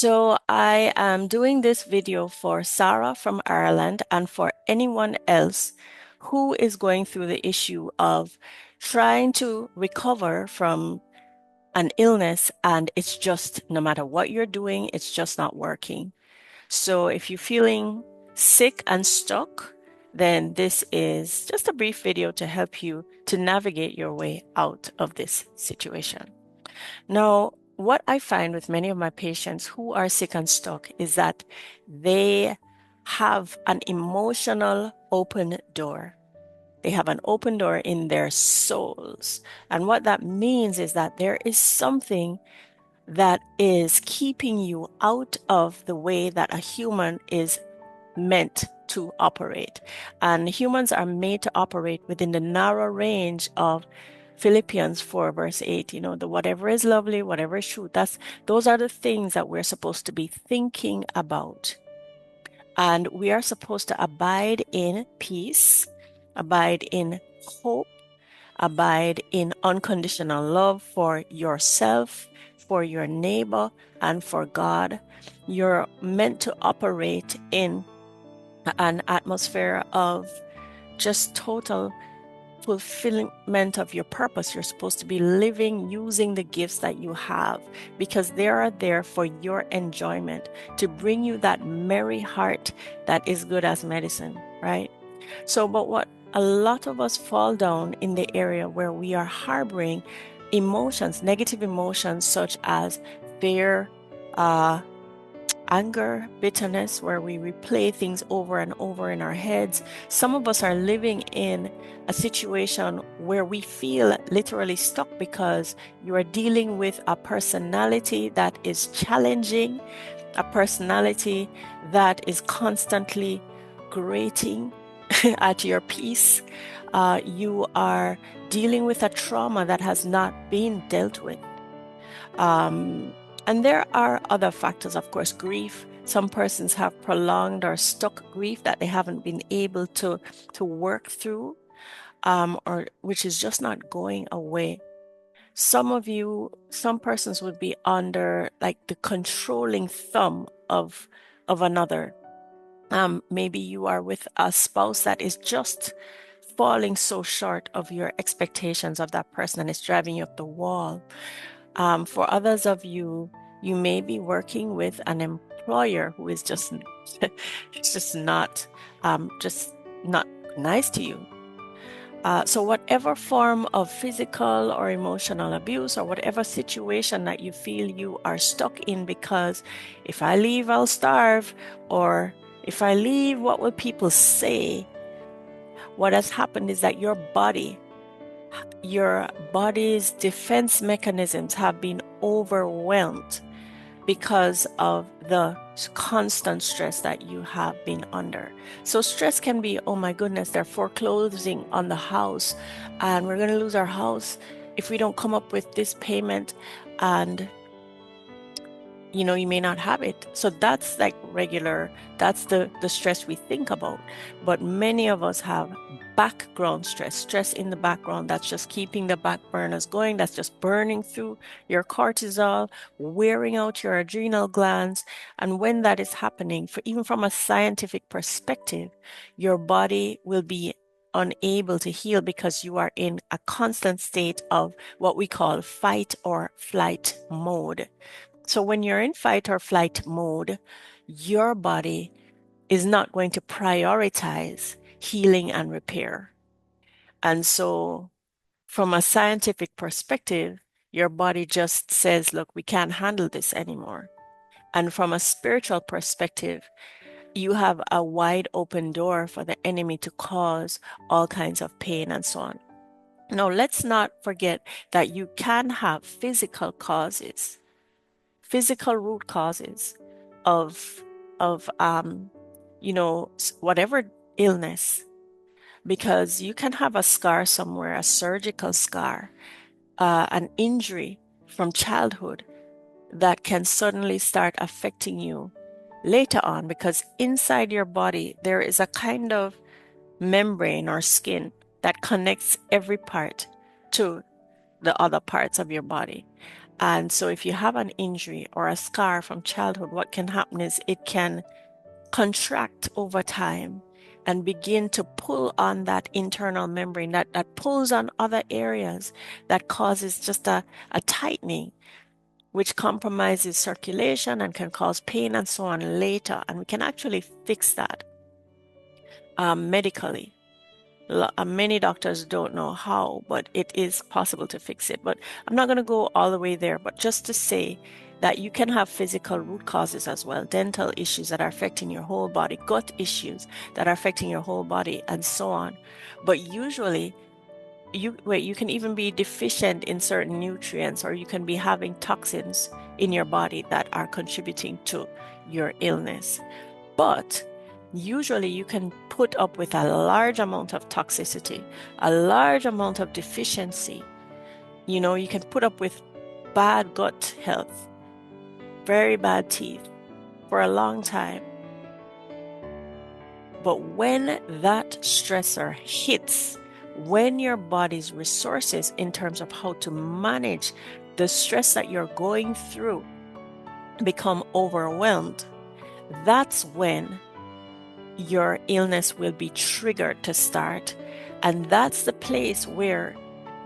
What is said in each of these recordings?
So I am doing this video for Sarah from Ireland and for anyone else who is going through the issue of trying to recover from an illness and it's just no matter what you're doing, it's just not working. So if you're feeling sick and stuck, then this is just a brief video to help you to navigate your way out of this situation. Now, what I find with many of my patients who are sick and stuck is that they have an emotional open door. They have an open door in their souls. And what that means is that there is something that is keeping you out of the way that a human is meant to operate. And humans are made to operate within the narrow range of Philippians 4, verse 8, the whatever is lovely, whatever is true, those are the things that we're supposed to be thinking about. And we are supposed to abide in peace, abide in hope, abide in unconditional love for yourself, for your neighbor, and for God. You're meant to operate in an atmosphere of just total fulfillment of your purpose. You're supposed to be living using the gifts that you have because they are there for your enjoyment to bring you that merry heart that is good as medicine, right? So, but what a lot of us fall down in the area where we are harboring emotions, negative emotions such as fear, uh, anger, bitterness, where we replay things over and over in our heads. Some of us are living in a situation where we feel literally stuck because you are dealing with a personality that is challenging, a personality that is constantly grating at your peace. You are dealing with a trauma that has not been dealt with. Um, and there are other factors, of course, grief. Some persons have prolonged or stuck grief that they haven't been able to work through, or which is just not going away. Some persons would be under like the controlling thumb of another. Maybe you are with a spouse that is just falling so short of your expectations of that person and it's driving you up the wall. For others of you, you may be working with an employer who is just, it's just not nice to you. So whatever form of physical or emotional abuse or whatever situation that you feel you are stuck in because if I leave, I'll starve, or if I leave, what will people say? What has happened is that your body's defense mechanisms have been overwhelmed because of the constant stress that you have been under. So stress can be, oh my goodness, they're foreclosing on the house and we're going to lose our house if we don't come up with this payment, and you may not have it. So that's like regular, that's the stress we think about. But many of us have background stress in the background that's just keeping the back burners going, that's just burning through your cortisol, wearing out your adrenal glands. And when that is happening, even from a scientific perspective, your body will be unable to heal because you are in a constant state of what we call fight or flight mode. So when you're in fight or flight mode, your body is not going to prioritize healing and repair. And so from a scientific perspective, your body just says, look, we can't handle this anymore. And from a spiritual perspective, you have a wide open door for the enemy to cause all kinds of pain and so on. Now, let's not forget that you can have physical root causes of whatever illness, because you can have a scar somewhere, a surgical scar, an injury from childhood that can suddenly start affecting you later on, because inside your body there is a kind of membrane or skin that connects every part to the other parts of your body. And so if you have an injury or a scar from childhood, what can happen is it can contract over time and begin to pull on that internal membrane that pulls on other areas, that causes just a tightening, which compromises circulation and can cause pain and so on later. And we can actually fix that medically. Many doctors don't know how, but it is possible to fix it. But I'm not going to go all the way there, but just to say that you can have physical root causes as well, dental issues that are affecting your whole body, gut issues that are affecting your whole body, and so on. But usually, you can even be deficient in certain nutrients, or you can be having toxins in your body that are contributing to your illness. But usually you can put up with a large amount of toxicity, a large amount of deficiency. You can put up with bad gut health, very bad teeth for a long time. But when that stressor hits, when your body's resources in terms of how to manage the stress that you're going through become overwhelmed, that's when your illness will be triggered to start. And that's the place where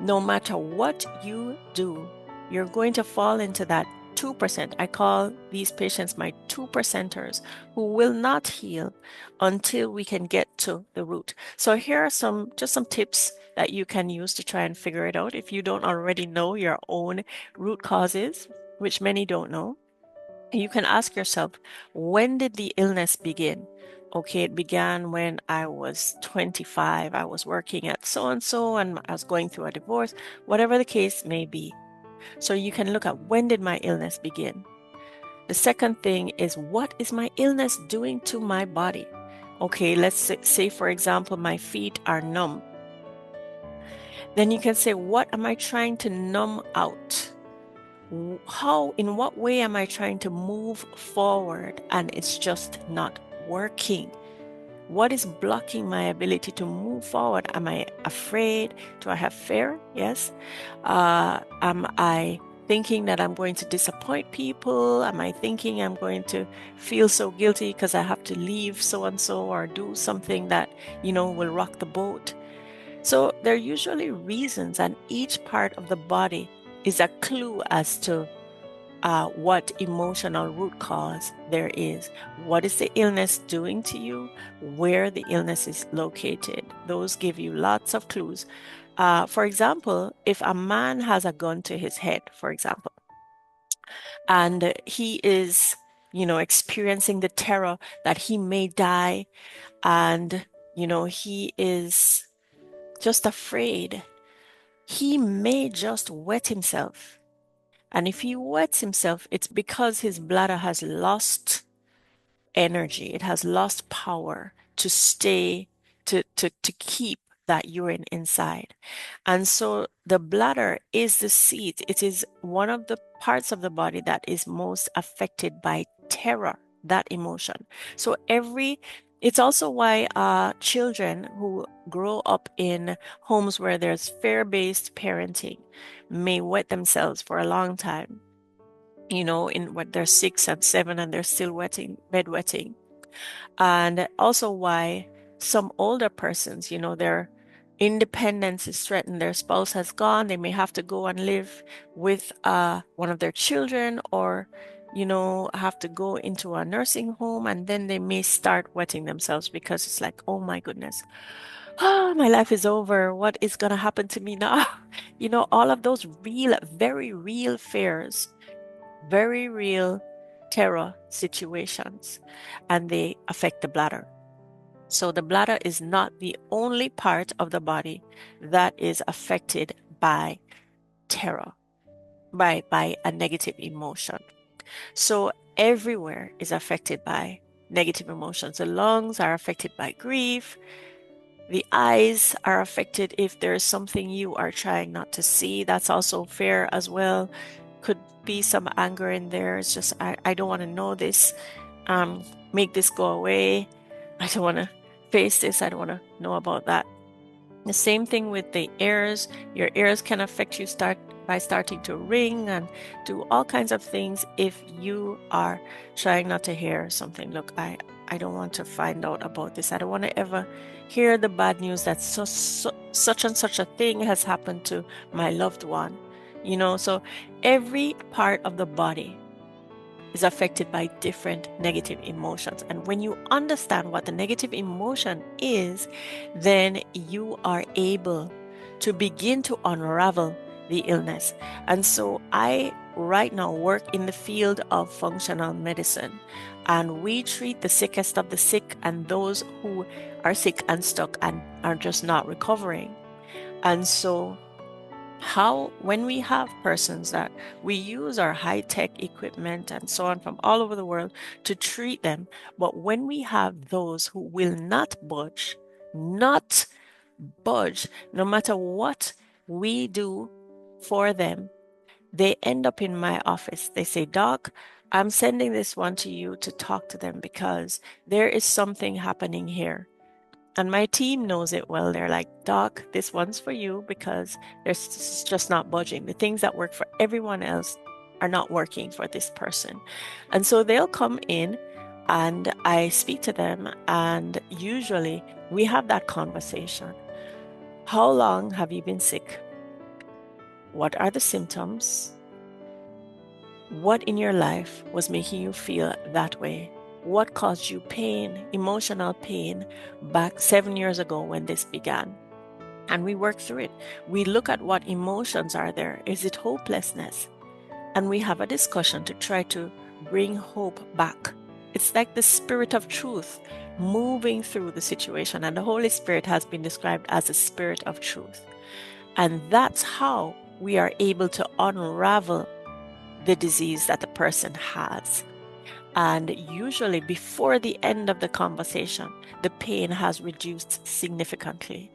no matter what you do, you're going to fall into that 2%. I call these patients my 2%ers who will not heal until we can get to the root. So here are some tips that you can use to try and figure it out if you don't already know your own root causes, which many don't know. You can ask yourself, when did the illness begin? Okay, it began when I was 25. I was working at so and so, and I was going through a divorce, whatever the case may be. So you can look at, when did my illness begin? The second thing is, what is my illness doing to my body? Okay, let's say, for example, my feet are numb. Then you can say, what am I trying to numb out? In what way am I trying to move forward and it's just not working? What is blocking my ability to move forward? Am I afraid? Do I have fear? Yes. Am I thinking that I'm going to disappoint people? Am I thinking I'm going to feel so guilty because I have to leave so and so or do something that, will rock the boat? So there are usually reasons, and each part of the body is a clue as to what emotional root cause there is. What is the illness doing to you? Where the illness is located? Those give you lots of clues. For example, if a man has a gun to his head, for example, and he is, experiencing the terror that he may die, and, he is just afraid, he may just wet himself. And if he wets himself, it's because his bladder has lost energy. It has lost power to stay, to keep that urine inside. And so the bladder is the seat. It is one of the parts of the body that is most affected by terror, that emotion. So it's also why children who grow up in homes where there's fear-based parenting may wet themselves for a long time, in what they're 6 and 7 and they're still bedwetting. And also why some older persons, their independence is threatened. Their spouse has gone. They may have to go and live with one of their children, or, have to go into a nursing home, and then they may start wetting themselves because it's like, oh my goodness, my life is over. What is going to happen to me now? All of those very real fears, very real terror situations, and they affect the bladder. So the bladder is not the only part of the body that is affected by terror, by a negative emotion. So everywhere is affected by negative emotions. The lungs are affected by grief. The eyes are affected if there's something you are trying not to see. That's also fear as well. Could be some anger in there. It's just, I don't want to know this. Make this go away. I don't want to face this. I don't want to know about that. The same thing with the ears. Your ears can affect you. Start by starting to ring and do all kinds of things if you are trying not to hear something. Look, I don't want to find out about this. I don't want to ever hear the bad news that such and such a thing has happened to my loved one. So every part of the body is affected by different negative emotions. And when you understand what the negative emotion is, then you are able to begin to unravel the illness. And so I right now work in the field of functional medicine, and we treat the sickest of the sick and those who are sick and stuck and are just not recovering. And so when we have persons that we use our high-tech equipment and so on from all over the world to treat them, but when we have those who will not budge, no matter what we do for them, they end up in my office. They say, Doc, I'm sending this one to you to talk to them because there is something happening here. And my team knows it well. They're like, Doc, this one's for you because there's just not budging. The things that work for everyone else are not working for this person. And so they'll come in and I speak to them, and usually we have that conversation. How long have you been sick? What are the symptoms? What in your life was making you feel that way? What caused you pain, emotional pain, back 7 years ago when this began? And we work through it. We look at what emotions are there. Is it hopelessness? And we have a discussion to try to bring hope back. It's like the spirit of truth moving through the situation. And the Holy Spirit has been described as a spirit of truth. And that's how we are able to unravel the disease that the person has. And usually before the end of the conversation, the pain has reduced significantly.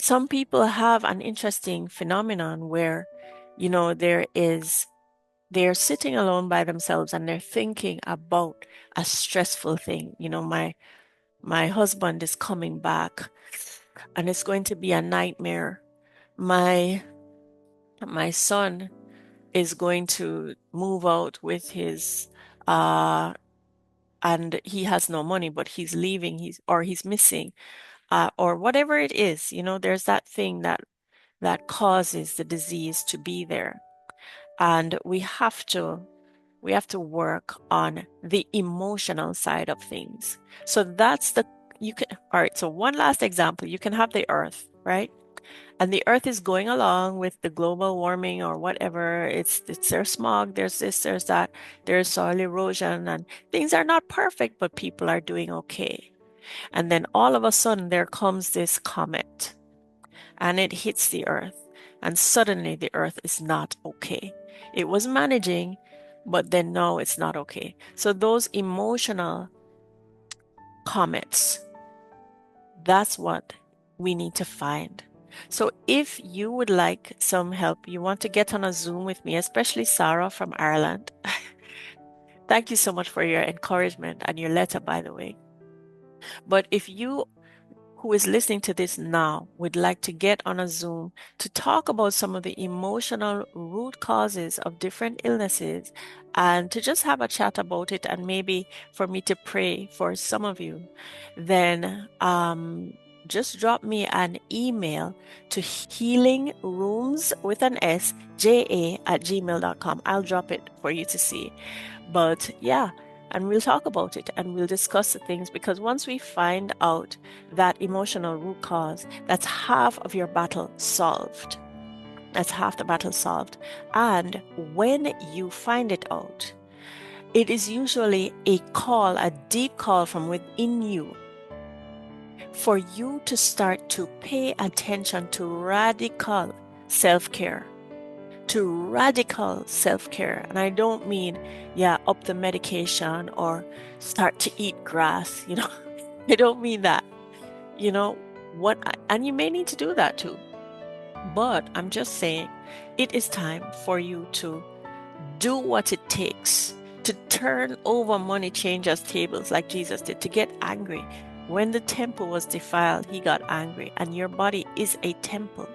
Some people have an interesting phenomenon where, they're sitting alone by themselves and they're thinking about a stressful thing. My husband is coming back and it's going to be a nightmare. My son is going to move out with his and he has no money, but he's leaving, he's missing, or whatever it is. There's that thing that causes the disease to be there. And we have to work on the emotional side of things. So all right, so one last example, you can have the earth, right? And the earth is going along with the global warming or whatever. It's there's smog, there's this, there's that, there's soil erosion, and things are not perfect, but people are doing okay. And then all of a sudden there comes this comet and it hits the earth, and suddenly the earth is not okay. It was managing, but then now it's not okay. So those emotional comets, that's what we need to find. So if you would like some help, you want to get on a Zoom with me, especially Sarah from Ireland. Thank you so much for your encouragement and your letter, by the way. But if you who is listening to this now would like to get on a Zoom to talk about some of the emotional root causes of different illnesses and to just have a chat about it, and maybe for me to pray for some of you, then just drop me an email to healingrooms with an S, ja@gmail.com. I'll drop it for you to see. But yeah, and we'll talk about it and we'll discuss the things, because once we find out that emotional root cause, that's half of your battle solved. That's half the battle solved. And when you find it out, it is usually a deep call from within you for you to start to pay attention to radical self-care. And I don't mean, up the medication or start to eat grass, I don't mean that. And you may need to do that too. But I'm just saying, it is time for you to do what it takes to turn over money changers' tables like Jesus did, to get angry. When the temple was defiled, he got angry, and your body is a temple.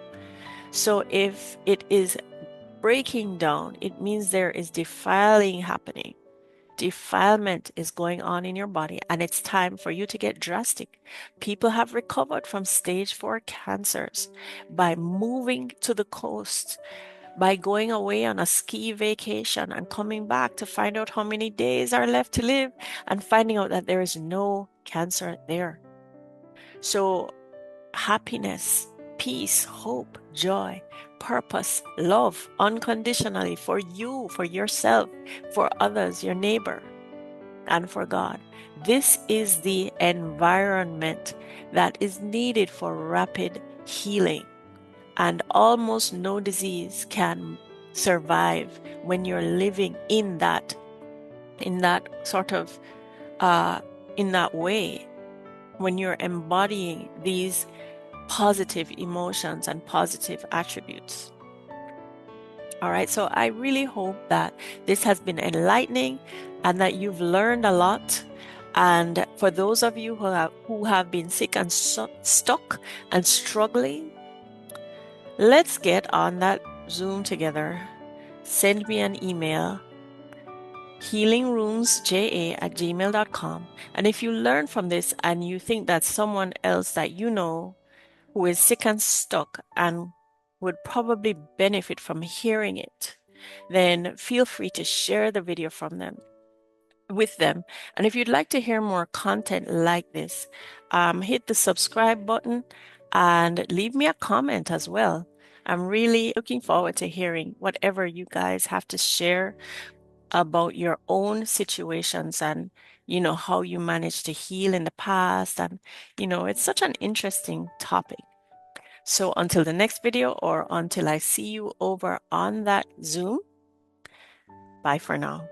So if it is breaking down, it means there is defiling happening. Defilement is going on in your body, and it's time for you to get drastic. People have recovered from stage 4 cancers by moving to the coast, by going away on a ski vacation and coming back to find out how many days are left to live and finding out that there is no cancer there. So, happiness, peace, hope, joy, purpose, love unconditionally for you, for yourself, for others, your neighbor, and for God. This is the environment that is needed for rapid healing, and almost no disease can survive when you're living in that sort of uh in that way, when you're embodying these positive emotions and positive attributes. All right, so I really hope that this has been enlightening and that you've learned a lot. And for those of you who have been sick and stuck and struggling, let's get on that Zoom together. Send me an email, healingroomsja@gmail.com. And if you learn from this and you think that someone else that you know who is sick and stuck and would probably benefit from hearing it, then feel free to share the video from them with them. And if you'd like to hear more content like this, hit the subscribe button and leave me a comment as well. I'm really looking forward to hearing whatever you guys have to share about your own situations and how you managed to heal in the past. And it's such an interesting topic. So until the next video, or until I see you over on that Zoom, bye for now.